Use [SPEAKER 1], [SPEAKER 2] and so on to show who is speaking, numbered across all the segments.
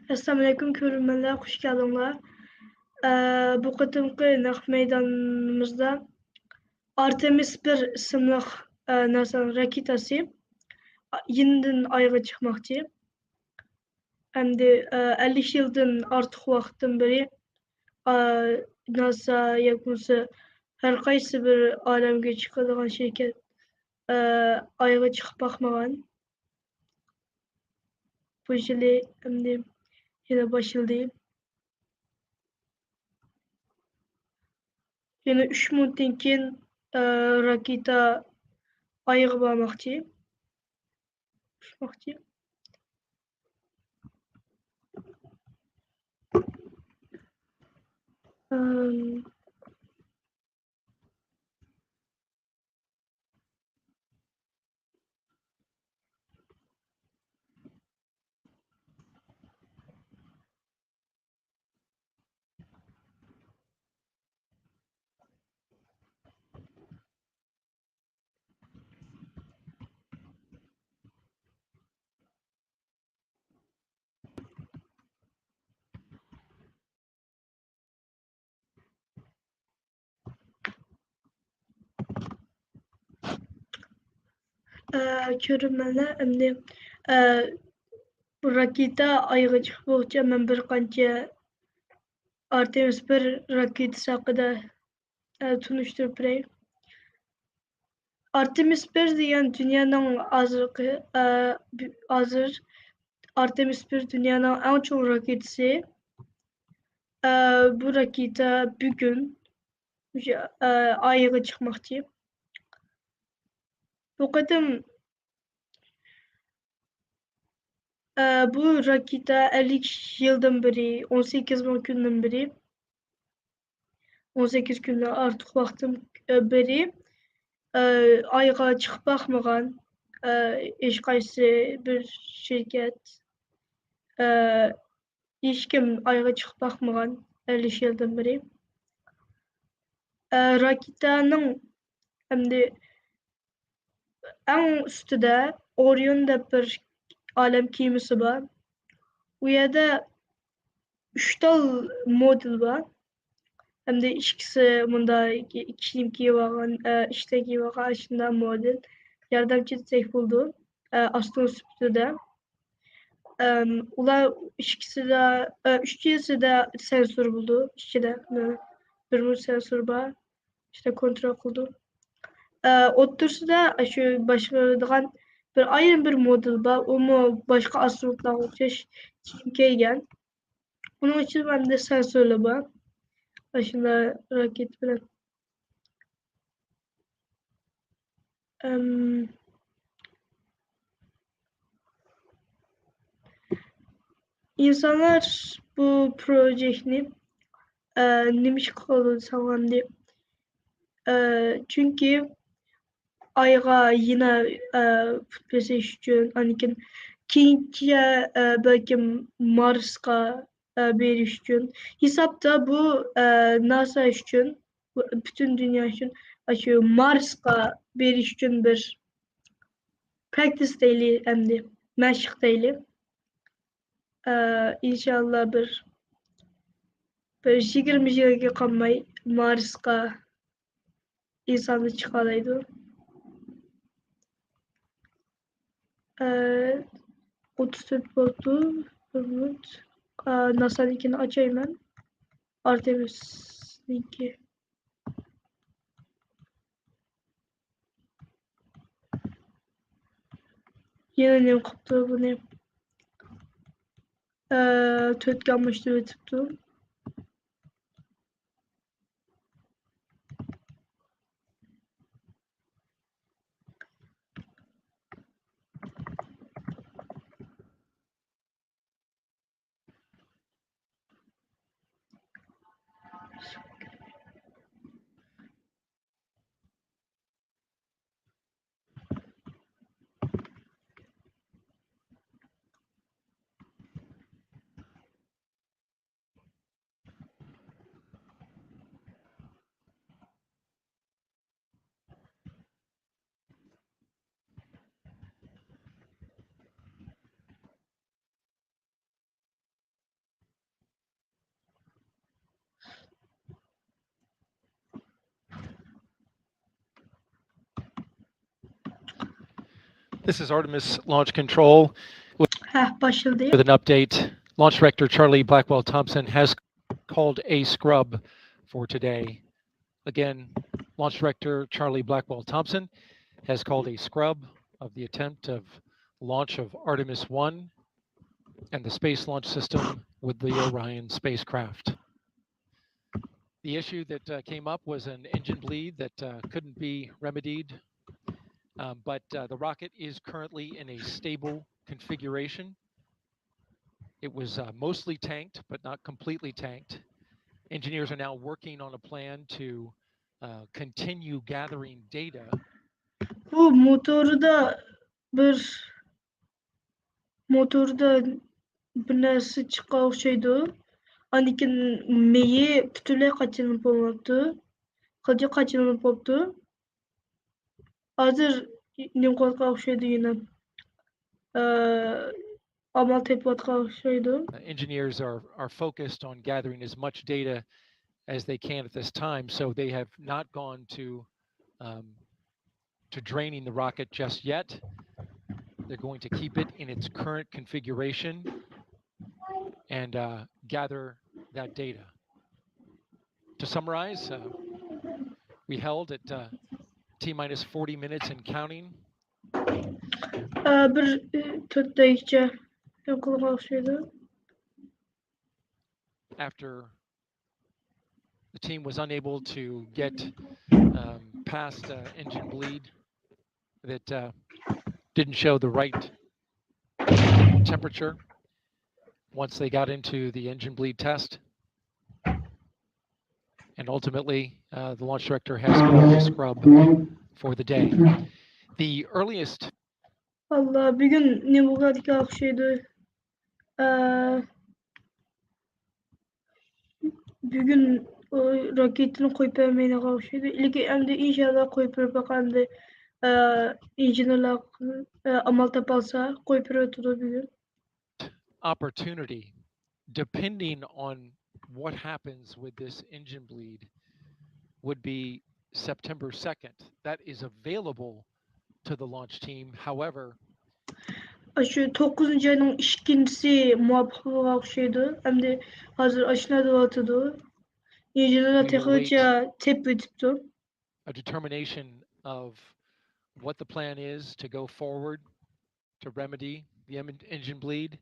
[SPEAKER 1] Assalamu alaikum körünmeler, hoş geldinler. Bu kıtımkı naq meydanımızda Artemis 1 isimli narsanın raketası yeniden ayğa çıkmakçı. Hem de 50 yıldan artık vaktin beri NASA yakunsa her kaysı bir alemge çıkadigan şirket ayğa çıkıp bakmagan. Bu yılı hem de yine başladı. Yine 3 müddetten keyin raketa ayğa barmakçı. Uçmakçı. Körünmeler hem bu raketa ayğa çıkıp bolça men bir qancha Artemis 1 raketasi haqida tunuşturup berey. Artemis 1 degan dunyoning hozir Artemis 1 dunyoning eng cho'ng raketasi. Bu raketa bugun ayga chiqmoqchi. Bu qatim bu raketa 50 yıldan beri, 18 bin günden beri, 18 günden artık vaktim beri ayga çıkıp bakmagan hiç kaysı bir şirket, hiç kim ayga çıkıp bakmagan 50 yıldan beri. Raketanın hem de en üstüde Orion deb bir alem kemisi var. Bu yerda 3 tal model var. Hem de ikisi bunda kiyim kiyip algan, işte kiyip algan şundan model. Yardımcı destek buldu. Astronot'da. Ular ikisi de, üçüncüsü de sensör buldu. İkide bir sensör var. İşte kontrol kıldı. Otursu da şu başarılan bir ayrı bir model var. Onu başka astronotlar okşaş kiyim giygen. Onun için ben de sensörle var. Başında raket bilen. İnsanlar bu projeyi nimiş kaldı sanırım. Çünkü ayga yine futbol için, anikin keyince belki Mars'a beriş için. Hesapta bu NASA için, bütün dünya için şu Mars'a beriş için bir practice değil hem de meşk değil. İnşallah bir 20 yılga kalmay Mars'a insanı çıkaraydı. 34 oldu. Evet. NASA'ninkini açayım ben. Artemis'ninki. Yine ne kaptı bu ne? Tötkenmişti ve tuttu.
[SPEAKER 2] This is Artemis Launch Control
[SPEAKER 1] Başladı ya.
[SPEAKER 2] with an update. Launch Director Charlie Blackwell Thompson has called a scrub for today. Again, Launch Director Charlie Blackwell Thompson has called a scrub of the attempt of launch of Artemis 1 and the Space Launch System with the Orion spacecraft. The issue that came up was an engine bleed that couldn't be remedied, but the rocket is currently in a stable configuration. It was mostly tanked, but not completely tanked. Engineers are now working on a plan to continue gathering data.
[SPEAKER 1] Bu motorda bir narsa çıqa o'xshaydi. Anikin meyi butunlay qachilib bo'lmabdi. Qilcha qachilib bo'libdi. Hozir nimqorqa o'xshaydi yana. Amal tepayotga o'xshaydi.
[SPEAKER 2] Engineers are focused on gathering as much data as they can at this time, so they have not gone to draining the rocket just yet. They're going to keep it in its current configuration and gather that data. To summarize, we held at T-minus 40 minutes and counting.
[SPEAKER 1] Bir 4 dakika yo'qolga o'xshaydi.
[SPEAKER 2] After the team was unable to get past engine bleed that didn't show the right temperature once they got into the engine bleed test. And ultimately, the launch director has called a scrub for the day. The earliest...
[SPEAKER 1] Allah, bir gün ne bo'ladiga o'xshaydi. Bugün raketini qo'yib bermaydiga o'xshaydi. Lekin endi inshaalloh qo'yib berib endi injenerlar amal topolsa qo'yib beradi bugun.
[SPEAKER 2] Opportunity, depending on what happens with this engine bleed, would be September 2nd. That is available to the launch team. However,
[SPEAKER 1] Shu 9 ayning 2-si muvofiqligiga o'xshaydi. Endi hozir ashnadyapti. Injenerlar texnicha tep etibdi.
[SPEAKER 2] A determination of what the plan is to go forward to remedy the engine bleed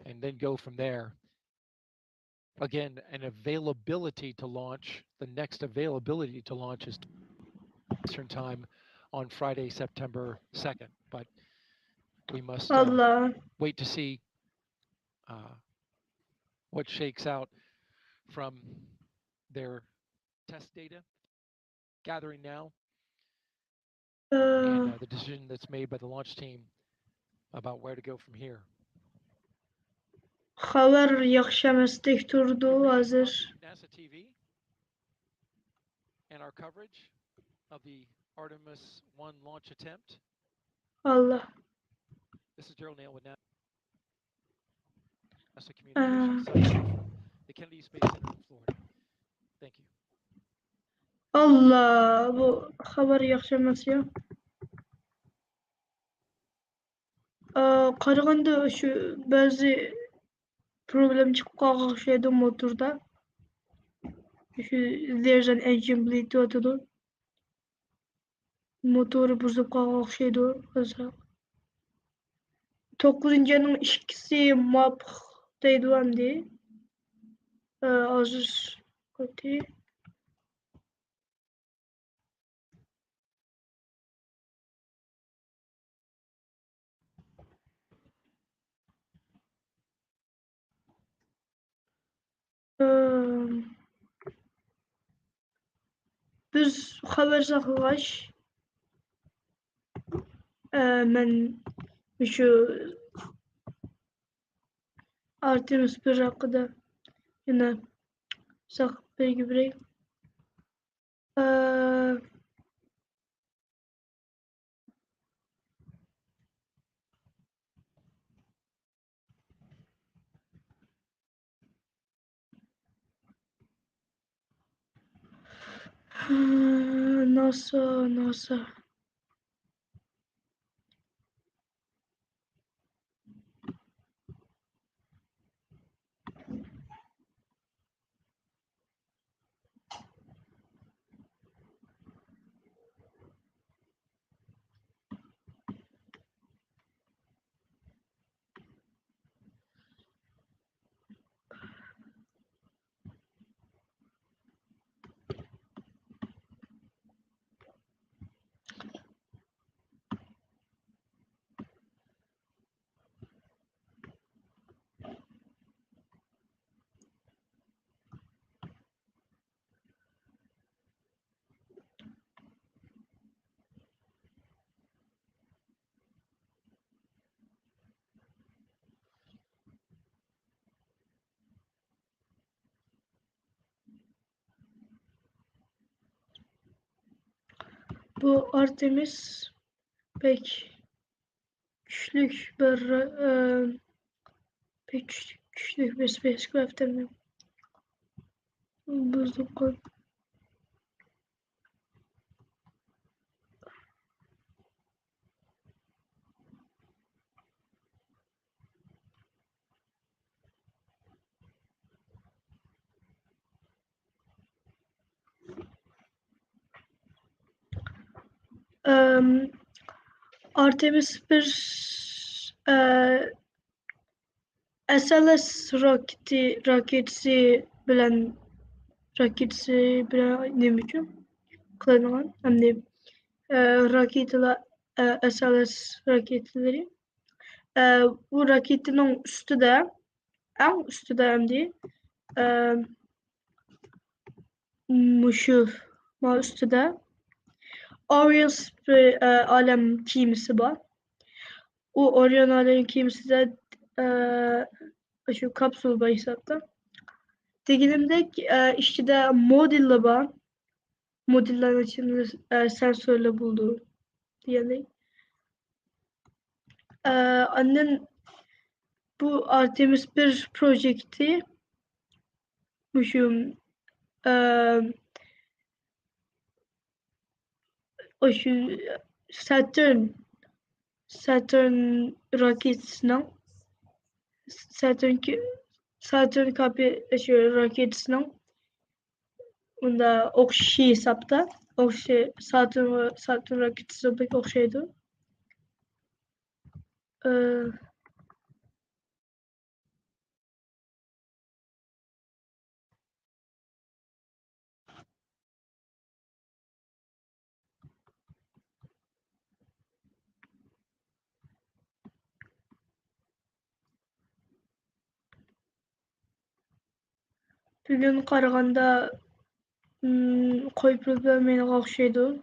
[SPEAKER 2] and then go from there. Again, an availability to launch. The next availability to launch is Eastern time on Friday, September 2nd. But we must wait to see what shakes out from their test data gathering now and the decision that's made by the launch team about where to go from here.
[SPEAKER 1] Xabar yaxshi emasdek turdi hozir.
[SPEAKER 2] NASA TV and our coverage of the Artemis 1 launch attempt.
[SPEAKER 1] Allah.
[SPEAKER 2] This is Gerald Nail with NASA Communications from the Kennedy Space Center in Florida. Thank you.
[SPEAKER 1] Allah, bu xabar yaxshi emas ya. Qaraganda shu ba'zi problem chiqib qolgan o'xshaydi motorda. There's an engine bleed deyotidi. Motori buzib qolgan o'xshaydi hozir. 9-ayning 2-si muvofiq deydi endi. Hozir ko'ti. Biz xabar saqlash men shu Artemis 1 haqida yana saqlab belgi berayim. NASA. Bu Artemis pek güçlük bir pek güçlük bir spacecraft mi? Buzluk. Artemis bir SLS raketisi bilen neymişim? Kullanılan hem de raketler SLS raketleri. Bu raketinin üstü de en üstü de hem de şu üstü de Orion bir alem kimisi var. O Orion alem kimisi de şu kapsül var hatta. Diğerinde işte de modülle var. Modüllerin içinde sensörle buldu diyelim. Annen bu Artemis bir projekti. Şu o şu Saturn raketinin Saturn kapı şu raketinin onda okşi hesapta okşi Saturn raketi pek okşaydı. Bugün qaraganda qo'yib bermeyine okşaydı.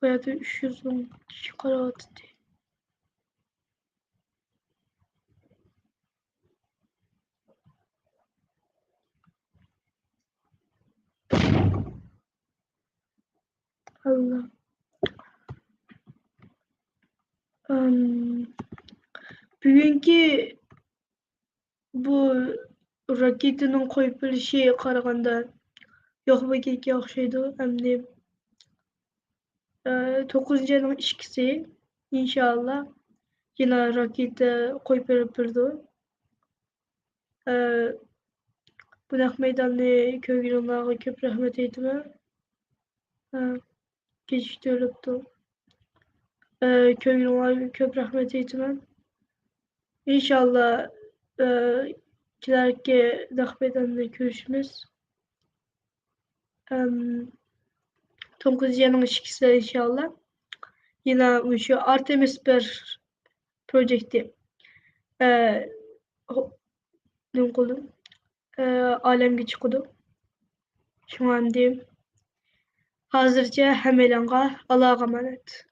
[SPEAKER 1] Bu yerda 300 ming kishi qarayapti. Allah. Bugünkü bu raketinin qo'yib berishi qaraganda yo'q-bu-ketga o'xshaydi. Hamda 9-chi ayning 2'si inshaalloh yana raketa qo'yib berdi. Bunaqa maydonni ko'rganlarga ko'p rahmat aytaman. Kechiktiribdi. Ko'rganlarga ko'p rahmat aytaman. İnşallah ileriki dakikalarında görüşürüz. 9 yanın ilişkisi inşallah. Yine şu Artemis bir projekti. Ne kıldım? Alemge çıkdı. Şu an diyeyim. Hazırca hemelanga Allah'a emanet.